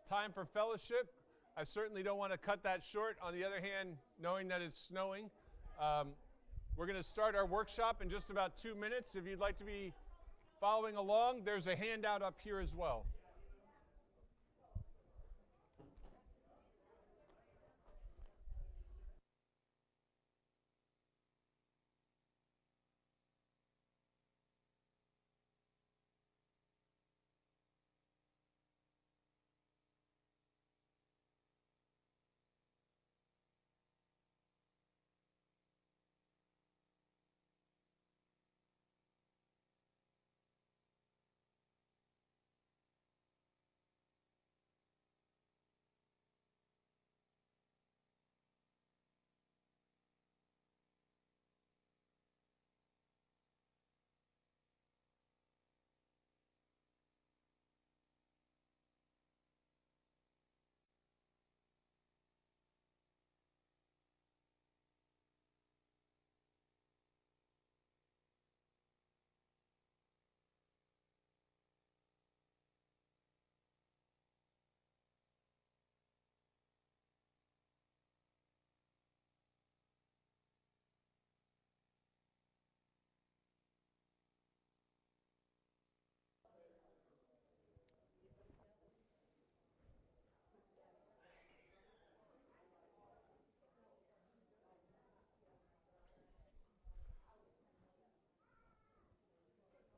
time for fellowship. I certainly don't want to cut that short. On the other hand, knowing that it's snowing, we're going to start our workshop in just about 2 minutes. If you'd like to be following along, there's a handout up here as well.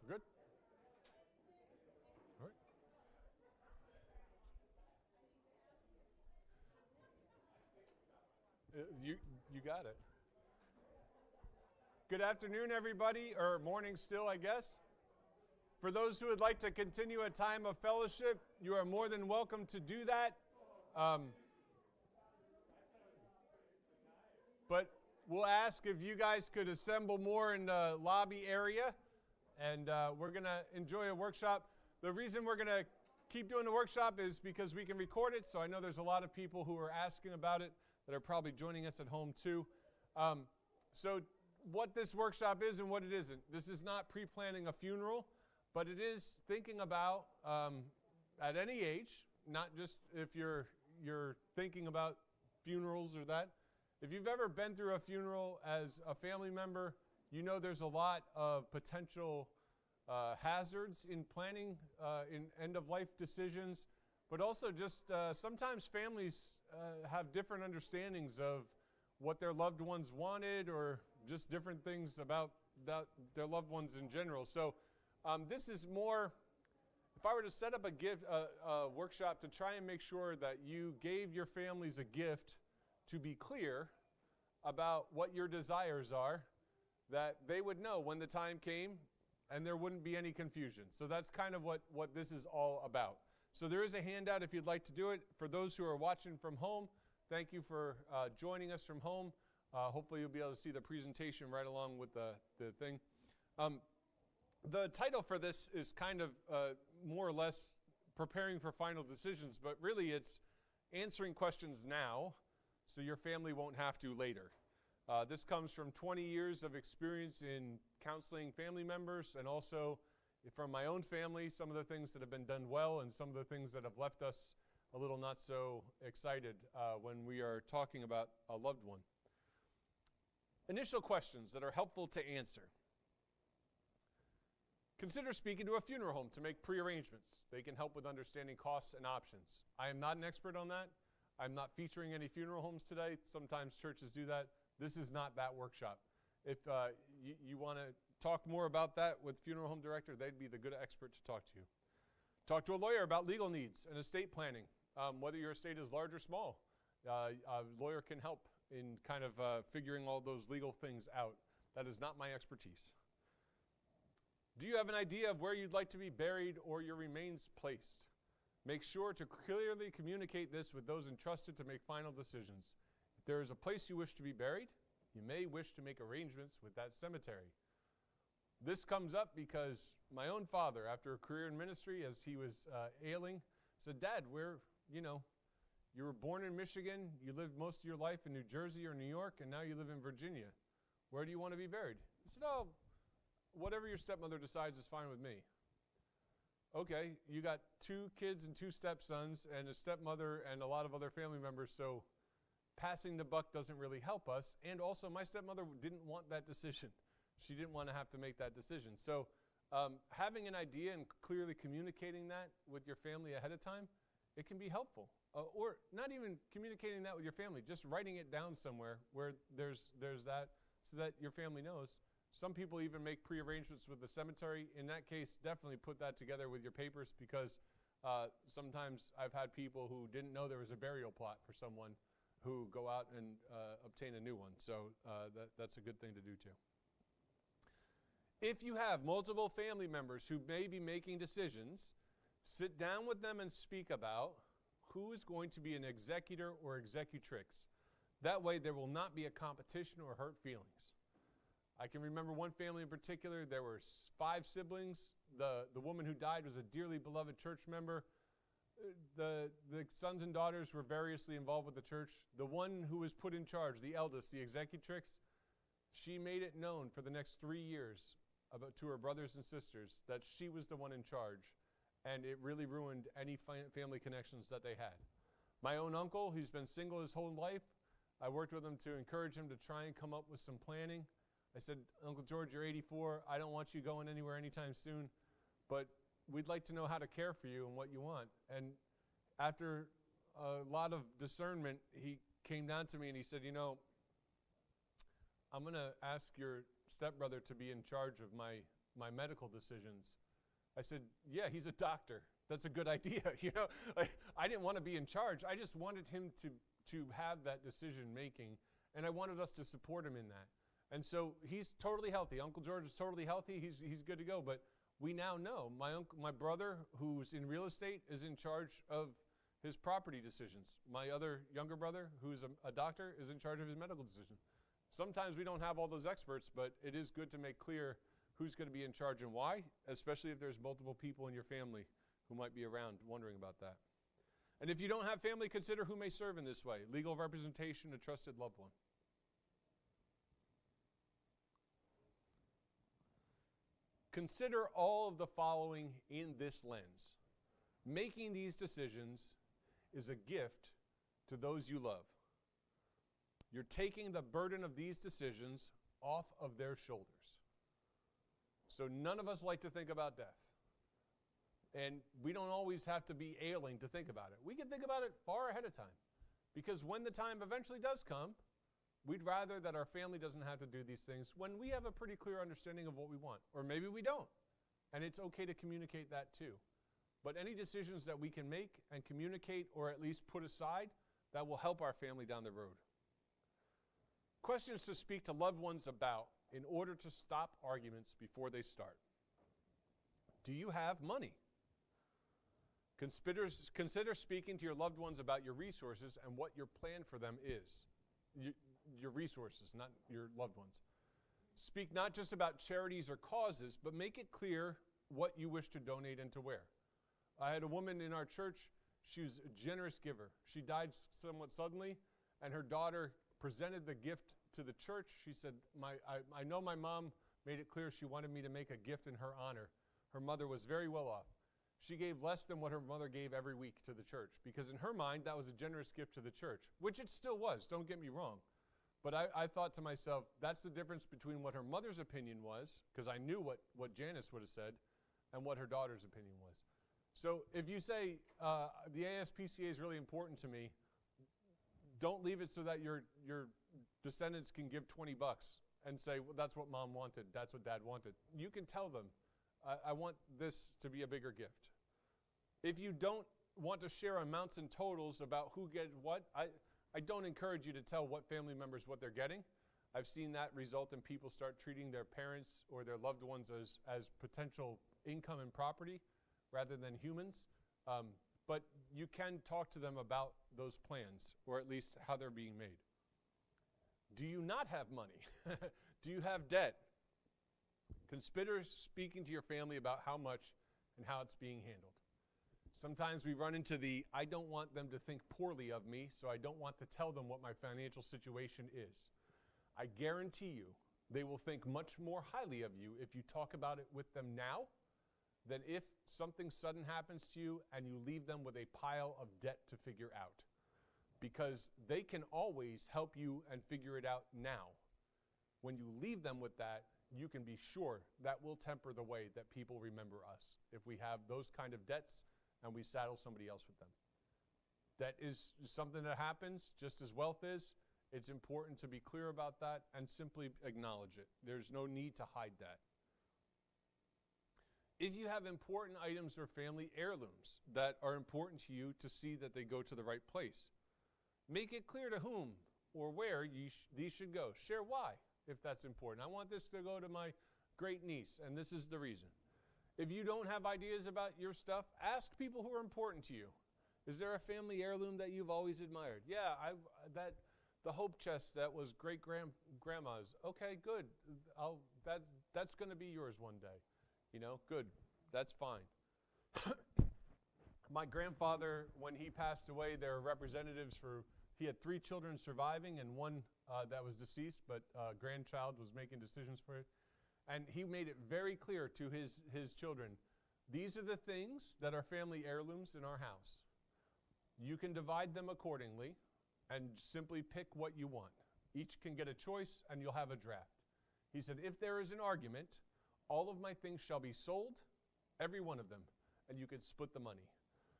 Good? All right. You got it. Good afternoon, everybody, or morning still, I guess. For those who would like to continue a time of fellowship, you are more than welcome to do that. But we'll ask if you guys could assemble more in the lobby area. And we're going to enjoy a workshop. The reason we're going to keep doing the workshop is because we can record it, so I know there's a lot of people who are asking about it that are probably joining us at home too. So what this workshop is and what it isn't. This is not pre-planning a funeral, but it is thinking about, at any age, not just if you're thinking about funerals or that. If you've ever been through a funeral as a family member, you know there's a lot of potential hazards in planning in end-of-life decisions, but also just sometimes families have different understandings of what their loved ones wanted or just different things about their loved ones in general. So this is more, if I were to set up a workshop to try and make sure that you gave your families a gift to be clear about what your desires are, that they would know when the time came and there wouldn't be any confusion. So that's kind of what this is all about. So there is a handout if you'd like to do it. For those who are watching from home, thank you for joining us from home. Hopefully you'll be able to see the presentation right along with the thing. The title for this is kind of more or less preparing for final decisions, but really it's answering questions now so your family won't have to later. This comes from 20 years of experience in counseling family members and also from my own family, some of the things that have been done well and some of the things that have left us a little not so excited when we are talking about a loved one. Initial questions that are helpful to answer. Consider speaking to a funeral home to make pre-arrangements. They can help with understanding costs and options. I am not an expert on that. I'm not featuring any funeral homes today. Sometimes churches do that. This is not that workshop. If you want to talk more about that with funeral home director, they'd be the good expert to talk to you. Talk to a lawyer about legal needs and estate planning. Whether your estate is large or small, a lawyer can help in kind of figuring all those legal things out. That is not my expertise. Do you have an idea of where you'd like to be buried or your remains placed? Make sure to clearly communicate this with those entrusted to make final decisions. If there is a place you wish to be buried, you may wish to make arrangements with that cemetery. This comes up because my own father, after a career in ministry, as he was ailing, said, "Dad, you were born in Michigan, you lived most of your life in New Jersey or New York, and now you live in Virginia. Where do you want to be buried?" I said, "Oh, whatever your stepmother decides is fine with me." okay, you got 2 kids and 2 stepsons and a stepmother and a lot of other family members, so passing the buck doesn't really help us. And also, my stepmother didn't want that decision. She didn't want to have to make that decision. So having an idea and clearly communicating that with your family ahead of time, it can be helpful. Or not even communicating that with your family, just writing it down somewhere where there's that so that your family knows. Some people even make pre-arrangements with the cemetery. In that case, definitely put that together with your papers, because sometimes I've had people who didn't know there was a burial plot for someone who go out and obtain a new one. So that's a good thing to do too. If you have multiple family members who may be making decisions, sit down with them and speak about who is going to be an executor or executrix. That way there will not be a competition or hurt feelings. I can remember one family in particular. There were 5 siblings. The woman who died was a dearly beloved church member. The sons and daughters were variously involved with the church. The one who was put in charge, the eldest, the executrix, she made it known for the next 3 years to her brothers and sisters that she was the one in charge, and it really ruined any family connections that they had. My own uncle, who's been single his whole life, I worked with him to encourage him to try and come up with some planning. I said, Uncle George, you're 84. I don't want you going anywhere anytime soon, but we'd like to know how to care for you and what you want. And after a lot of discernment, he came down to me and he said, I'm going to ask your stepbrother to be in charge of my medical decisions. I said, yeah, he's a doctor. That's a good idea. I didn't want to be in charge. I just wanted him to have that decision making, and I wanted us to support him in that. And so he's totally healthy. Uncle George is totally healthy. He's good to go. But we now know my brother, who's in real estate, is in charge of his property decisions. My other younger brother, who's a doctor, is in charge of his medical decisions. Sometimes we don't have all those experts, but it is good to make clear who's going to be in charge and why, especially if there's multiple people in your family who might be around wondering about that. And if you don't have family, consider who may serve in this way. Legal representation, a trusted loved one. Consider all of the following in this lens. Making these decisions is a gift to those you love. You're taking the burden of these decisions off of their shoulders. So none of us like to think about death. And we don't always have to be ailing to think about it. We can think about it far ahead of time. Because when the time eventually does come, we'd rather that our family doesn't have to do these things when we have a pretty clear understanding of what we want. Or maybe we don't. And it's okay to communicate that too. But any decisions that we can make and communicate or at least put aside, that will help our family down the road. Questions to speak to loved ones about in order to stop arguments before they start. Do you have money? Consider speaking to your loved ones about your resources and what your plan for them is. Your resources, not your loved ones. Speak not just about charities or causes, but make it clear what you wish to donate and to where. I had a woman in our church. She was a generous giver. She died somewhat suddenly, and her daughter presented the gift to the church. She said, I know my mom made it clear she wanted me to make a gift in her honor. Her mother was very well off. She gave less than what her mother gave every week to the church, because in her mind, that was a generous gift to the church, which it still was, don't get me wrong. But I thought to myself, that's the difference between what her mother's opinion was, because I knew what Janice would have said, and what her daughter's opinion was. So if you say, the ASPCA is really important to me, don't leave it so that your descendants can give $20 and say, well, that's what mom wanted, that's what dad wanted. You can tell them, I want this to be a bigger gift. If you don't want to share amounts and totals about who gets what, I don't encourage you to tell what family members what they're getting. I've seen that result in people start treating their parents or their loved ones as potential income and property rather than humans. But you can talk to them about those plans, or at least how they're being made. Do you not have money? Do you have debt? Consider speaking to your family about how much and how it's being handled. Sometimes we run into I don't want them to think poorly of me, so I don't want to tell them what my financial situation is. I guarantee you they will think much more highly of you if you talk about it with them now than if something sudden happens to you and you leave them with a pile of debt to figure out. Because they can always help you and figure it out now. When you leave them with that, you can be sure that will temper the way that people remember us if we have those kind of debts and we saddle somebody else with them. That is something that happens just as wealth is. It's important to be clear about that and simply acknowledge it. There's no need to hide that. If you have important items or family heirlooms that are important to you to see that they go to the right place, make it clear to whom or where these should go. Share why, if that's important. I want this to go to my great niece, and this is the reason. If you don't have ideas about your stuff, ask people who are important to you. Is there a family heirloom that you've always admired? Yeah, the hope chest that was great-grandma's. Okay, good. That's going to be yours one day. You know, good. That's fine. My grandfather, when he passed away, there were representatives he had 3 children surviving and 1 that was deceased, but grandchild was making decisions for it. And he made it very clear to his children, these are the things that are family heirlooms in our house. You can divide them accordingly and simply pick what you want. Each can get a choice and you'll have a draft. He said, if there is an argument, all of my things shall be sold, every one of them, and you can split the money.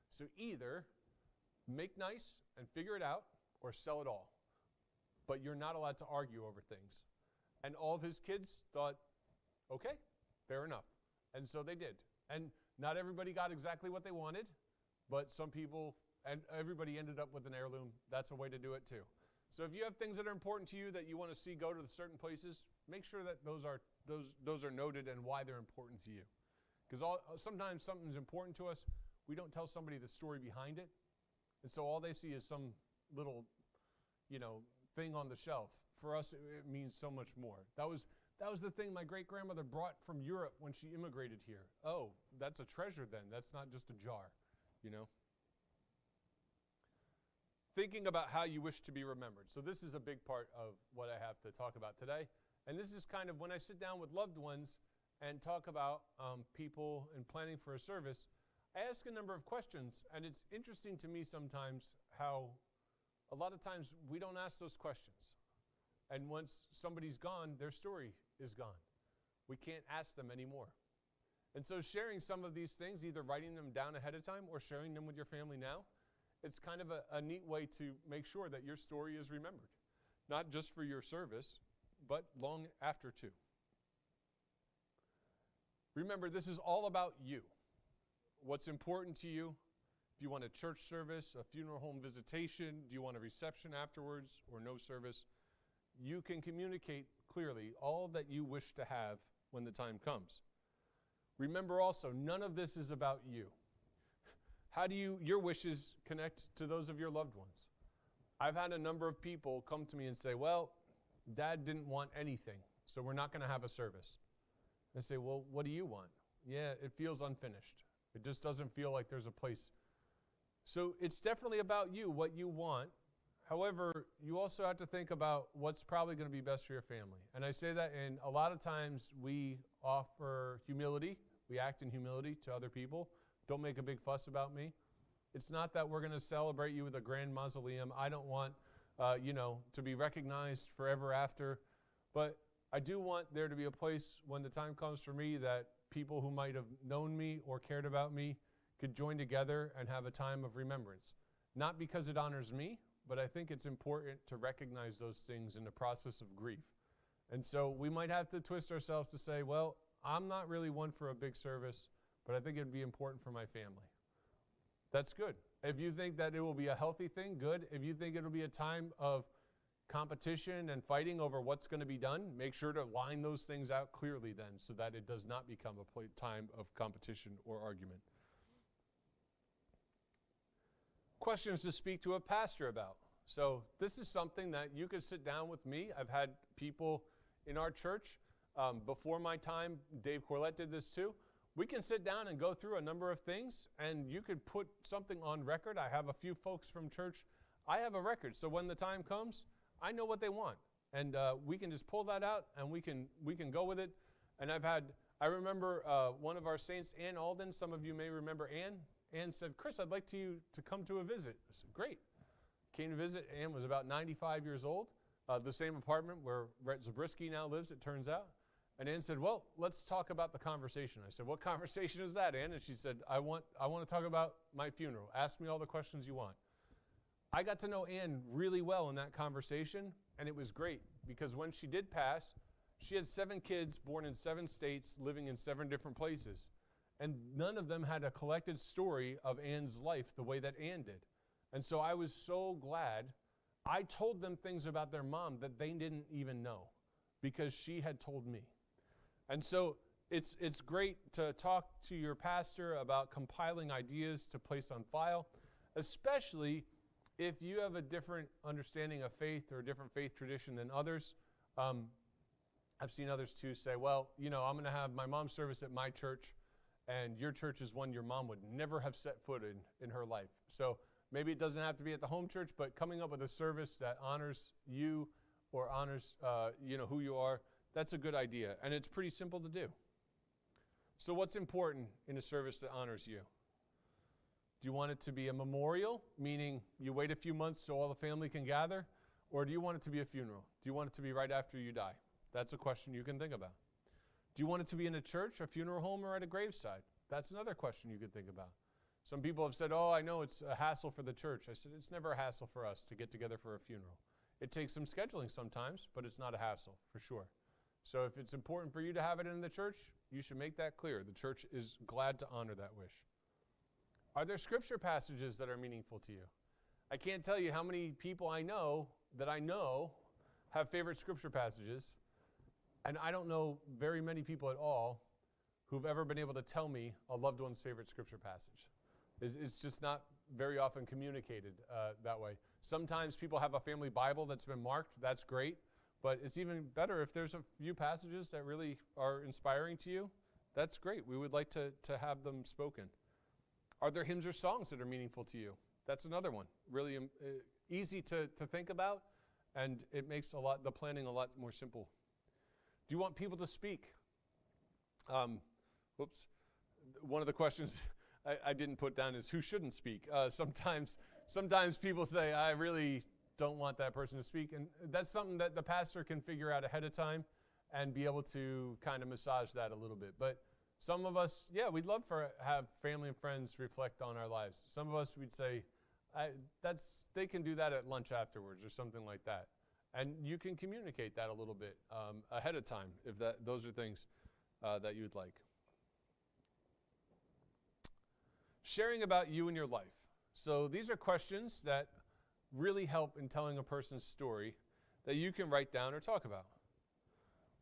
So either make nice and figure it out or sell it all. But you're not allowed to argue over things. And all of his kids thought, okay, fair enough. And so they did. And not everybody got exactly what they wanted, but some people, and everybody ended up with an heirloom. That's a way to do it too. So if you have things that are important to you that you want to see go to certain places, make sure that those are noted and why they're important to you. Because sometimes something's important to us, we don't tell somebody the story behind it. And so all they see is some little, thing on the shelf. For us, it means so much more. That was the thing my great-grandmother brought from Europe when she immigrated here. Oh, that's a treasure then. That's not just a jar, Thinking about how you wish to be remembered. So this is a big part of what I have to talk about today. And this is kind of when I sit down with loved ones and talk about people and planning for a service, I ask a number of questions, and it's interesting to me sometimes how a lot of times we don't ask those questions. And once somebody's gone, their story is gone. We can't ask them anymore. And so sharing some of these things, either writing them down ahead of time or sharing them with your family now, it's kind of a neat way to make sure that your story is remembered. Not just for your service, but long after too. Remember, this is all about you. What's important to you? If you want a church service, a funeral home visitation, do you want a reception afterwards or no service? You can communicate clearly all that you wish to have when the time comes. Remember also, none of this is about you. How do your wishes connect to those of your loved ones? I've had a number of people come to me and say, well, Dad didn't want anything, so we're not going to have a service. I say, well, what do you want? Yeah, it feels unfinished. It just doesn't feel like there's a place. So it's definitely about you, what you want. However, you also have to think about what's probably going to be best for your family. And I say that in a lot of times we offer humility. We act in humility to other people. Don't make a big fuss about me. It's not that we're going to celebrate you with a grand mausoleum. I don't want, to be recognized forever after. But I do want there to be a place when the time comes for me that people who might have known me or cared about me could join together and have a time of remembrance. Not because it honors me, but I think it's important to recognize those things in the process of grief. And so we might have to twist ourselves to say, well, I'm not really one for a big service, but I think it'd be important for my family. That's good. If you think that it will be a healthy thing, good. If you think it'll be a time of competition and fighting over what's going to be done, make sure to line those things out clearly then so that it does not become a time of competition or argument. Questions to speak to a pastor about. So this is something that you could sit down with me. I've had people in our church before my time. Dave Corlett did this too. We can sit down and go through a number of things, and you could put something on record. I have a few folks from church. I have a record, so when the time comes, I know what they want. And we can just pull that out, and we can go with it. And I've had I remember one of our saints, Ann Alden. Some of you may remember Ann. Ann said, Chris, I'd like you to come to a visit. I said, great. Came to visit. Ann was about 95 years old. The same apartment where Rhett Zabriskie now lives, it turns out. And Ann said, well, let's talk about the conversation. I said, what conversation is that, Ann? And she said, I want to talk about my funeral. Ask me all the questions you want. I got to know Ann really well in that conversation, and it was great because when she did pass, she had 7 kids born in 7 states, living in 7 different places. And none of them had a collected story of Ann's life the way that Ann did. And so I was so glad I told them things about their mom that they didn't even know because she had told me. And so it's great to talk to your pastor about compiling ideas to place on file, especially if you have a different understanding of faith or a different faith tradition than others. I've seen others too say, well, I'm going to have my mom's service at my church, and your church is one your mom would never have set foot in her life. So maybe it doesn't have to be at the home church, but coming up with a service that honors you or honors who you are, that's a good idea, and it's pretty simple to do. So what's important in a service that honors you? Do you want it to be a memorial, meaning you wait a few months so all the family can gather, or do you want it to be a funeral? Do you want it to be right after you die? That's a question you can think about. Do you want it to be in a church, a funeral home, or at a graveside? That's another question you could think about. Some people have said, I know it's a hassle for the church. I said, it's never a hassle for us to get together for a funeral. It takes some scheduling sometimes, but it's not a hassle, for sure. So if it's important for you to have it in the church, you should make that clear. The church is glad to honor that wish. Are there scripture passages that are meaningful to you? I can't tell you how many people I know have favorite scripture passages, and I don't know very many people at all who've ever been able to tell me a loved one's favorite scripture passage. It's just not very often communicated that way. Sometimes people have a family Bible that's been marked. That's great. But it's even better if there's a few passages that really are inspiring to you. That's great. We would like to have them spoken. Are there hymns or songs that are meaningful to you? That's another one. Really easy to think about, and it makes the planning a lot more simple. Do you want people to speak? One of the questions I didn't put down is who shouldn't speak. Sometimes people say, I really don't want that person to speak, and that's something that the pastor can figure out ahead of time and be able to kind of massage that a little bit. But some of us, we'd love to have family and friends reflect on our lives. Some of us, we'd say, they can do that at lunch afterwards or something like that. And you can communicate that a little bit ahead of time if those are things that you'd like. Sharing about you and your life. So these are questions that really help in telling a person's story that you can write down or talk about.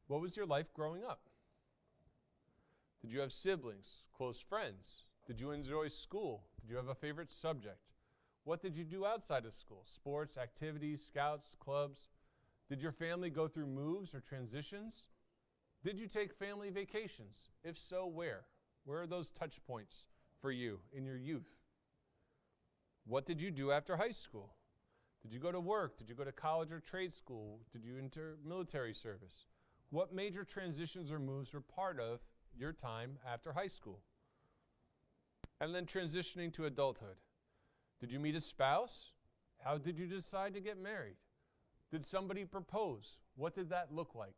What was your life growing up? Did you have siblings, close friends? Did you enjoy school? Did you have a favorite subject? What did you do outside of school? Sports, activities, scouts, clubs? Did your family go through moves or transitions? Did you take family vacations? If so, where? Where are those touch points for you in your youth? What did you do after high school? Did you go to work? Did you go to college or trade school? Did you enter military service? What major transitions or moves were part of your time after high school? And then transitioning to adulthood. Did you meet a spouse? How did you decide to get married? Did somebody propose? What did that look like?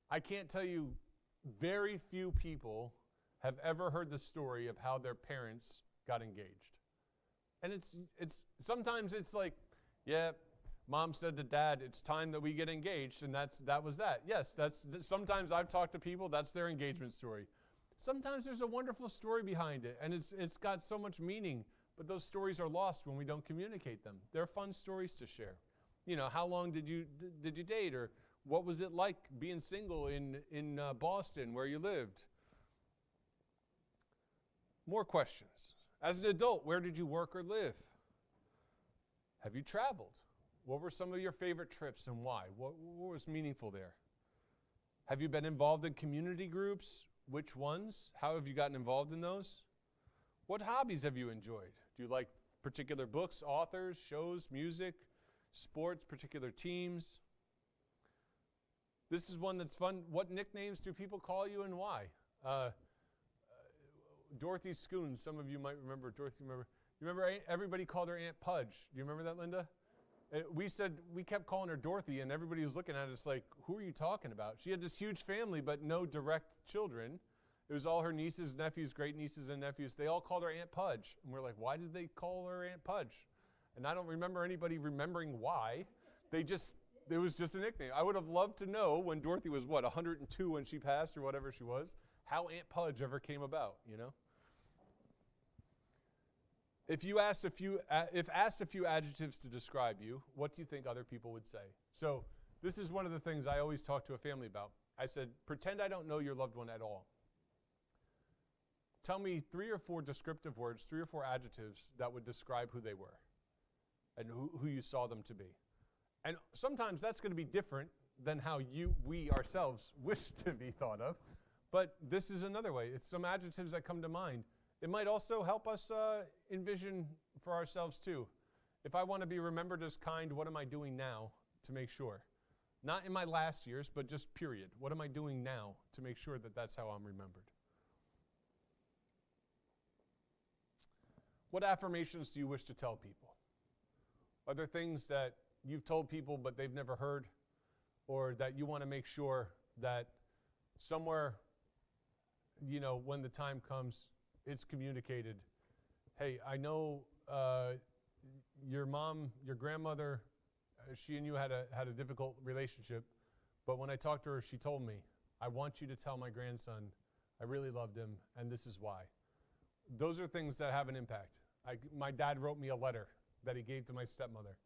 I can't tell you, very few people have ever heard the story of how their parents got engaged. And sometimes it's like, mom said to dad, it's time that we get engaged, and that was that. Yes, sometimes I've talked to people, that's their engagement story. Sometimes there's a wonderful story behind it, and it's got so much meaning, but those stories are lost when we don't communicate them. They're fun stories to share. How long did you date, or what was it like being single in Boston where you lived? More questions. As an adult, where did you work or live? Have you traveled? What were some of your favorite trips and why? What was meaningful there? Have you been involved in community groups? Which ones? How have you gotten involved in those? What hobbies have you enjoyed? Do you like particular books, authors, shows, music, sports, particular teams? This is one that's fun. What nicknames do people call you and why? Dorothy Schoon, some of you might remember. Dorothy, remember? You remember everybody called her Aunt Pudge. Do you remember that, Linda? We kept calling her Dorothy, and everybody was looking at us like, who are you talking about? She had this huge family, but no direct children. It was all her nieces, nephews, great nieces and nephews. They all called her Aunt Pudge. And we're like, why did they call her Aunt Pudge? And I don't remember anybody remembering why. It was just a nickname. I would have loved to know when Dorothy was, 102 when she passed or whatever she was, how Aunt Pudge ever came about, you know? If asked a few adjectives to describe you, what do you think other people would say? So this is one of the things I always talk to a family about. I said, pretend I don't know your loved one at all. Tell me 3 or 4 descriptive words, 3 or 4 adjectives that would describe who they were and who you saw them to be. And sometimes that's going to be different than how we ourselves wish to be thought of. But this is another way. It's some adjectives that come to mind. It might also help us envision for ourselves too. If I want to be remembered as kind, what am I doing now to make sure? Not in my last years, but just period. What am I doing now to make sure that that's how I'm remembered? What affirmations do you wish to tell people? Are there things that you've told people but they've never heard, or that you want to make sure that somewhere, when the time comes, it's communicated? Hey, I know your mom, your grandmother, she and you had a difficult relationship, but when I talked to her, she told me, I want you to tell my grandson I really loved him, and this is why. Those are things that have an impact. My dad wrote me a letter that he gave to my stepmother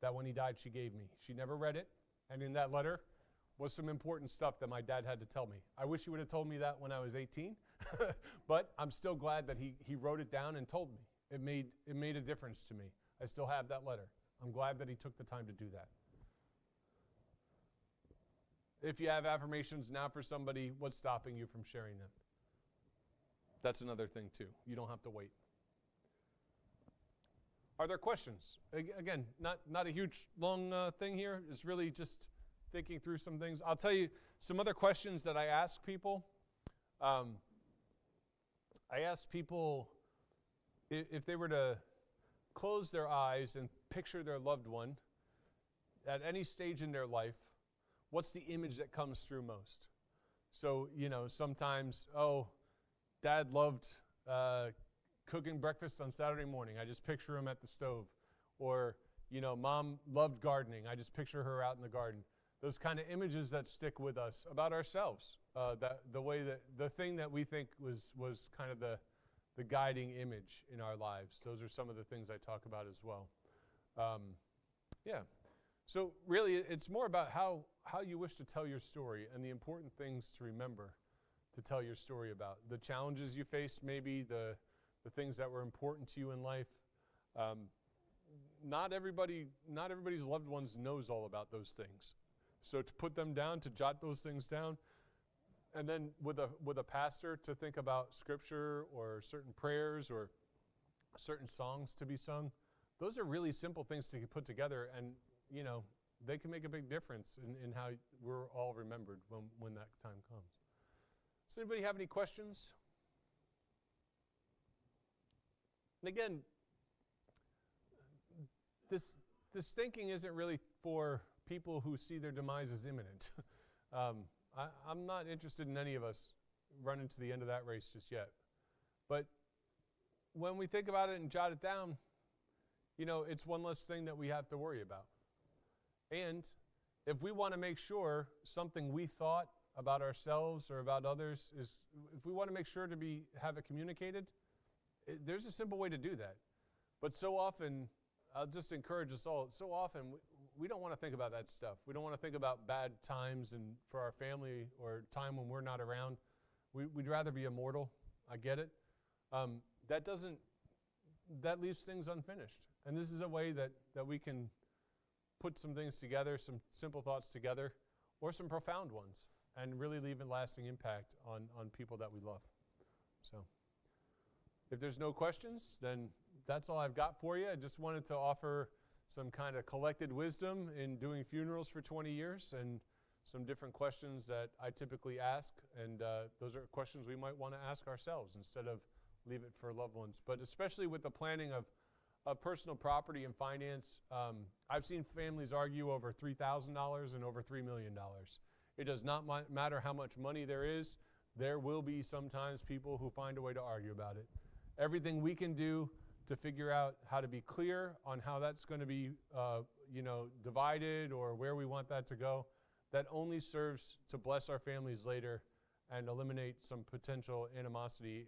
that when he died, she gave me. She never read it, and in that letter was some important stuff that my dad had to tell me. I wish he would have told me that when I was 18, but I'm still glad that he wrote it down and told me. It made a difference to me. I still have that letter. I'm glad that he took the time to do that. If you have affirmations now for somebody, what's stopping you from sharing them? That's another thing too. You don't have to wait. Are there questions? Again, not a huge, long thing here. It's really just thinking through some things. I'll tell you some other questions that I ask people. I ask people if they were to close their eyes and picture their loved one at any stage in their life, what's the image that comes through most? So, sometimes, Dad loved cooking breakfast on Saturday morning. I just picture him at the stove. Or, Mom loved gardening. I just picture her out in the garden. Those kind of images that stick with us about ourselves. The thing that we think was kind of the guiding image in our lives. Those are some of the things I talk about as well. So really, it's more about how you wish to tell your story and the important things to remember to tell your story about. The challenges you faced, maybe the things that were important to you in life. Not everybody's loved ones knows all about those things. So to put them down, to jot those things down, and then with a pastor to think about scripture or certain prayers or certain songs to be sung, those are really simple things to put together, and they can make a big difference in how we're all remembered when that time comes. Does anybody have any questions? And again, this thinking isn't really for people who see their demise as imminent. I'm not interested in any of us running to the end of that race just yet. But when we think about it and jot it down, it's one less thing that we have to worry about. And if we want to make sure something we thought about ourselves or about others if we want to make sure to have it communicated, there's a simple way to do that. But so often, I'll just encourage us all, so often we don't want to think about that stuff. We don't want to think about bad times and for our family or time when we're not around. We'd rather be immortal. I get it. That leaves things unfinished. And this is a way that we can put some things together, some simple thoughts together, or some profound ones, and really leave a lasting impact on people that we love. So if there's no questions, then that's all I've got for you. I just wanted to offer some kind of collected wisdom in doing funerals for 20 years and some different questions that I typically ask, and those are questions we might want to ask ourselves instead of leave it for loved ones. But especially with the planning of personal property and finance, I've seen families argue over $3,000 and over $3 million. It does not matter how much money there is. There will be sometimes people who find a way to argue about it. Everything we can do to figure out how to be clear on how that's going to be divided or where we want that to go, that only serves to bless our families later and eliminate some potential animosity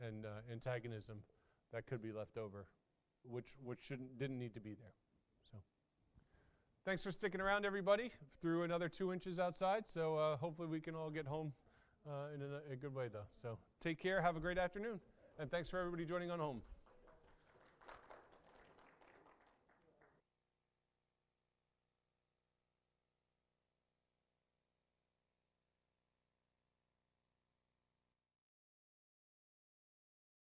and antagonism that could be left over, which didn't need to be there. So thanks for sticking around, everybody, through another 2 inches outside. So hopefully we can all get home in a good way, though. So take care, have a great afternoon, and thanks for everybody joining on home.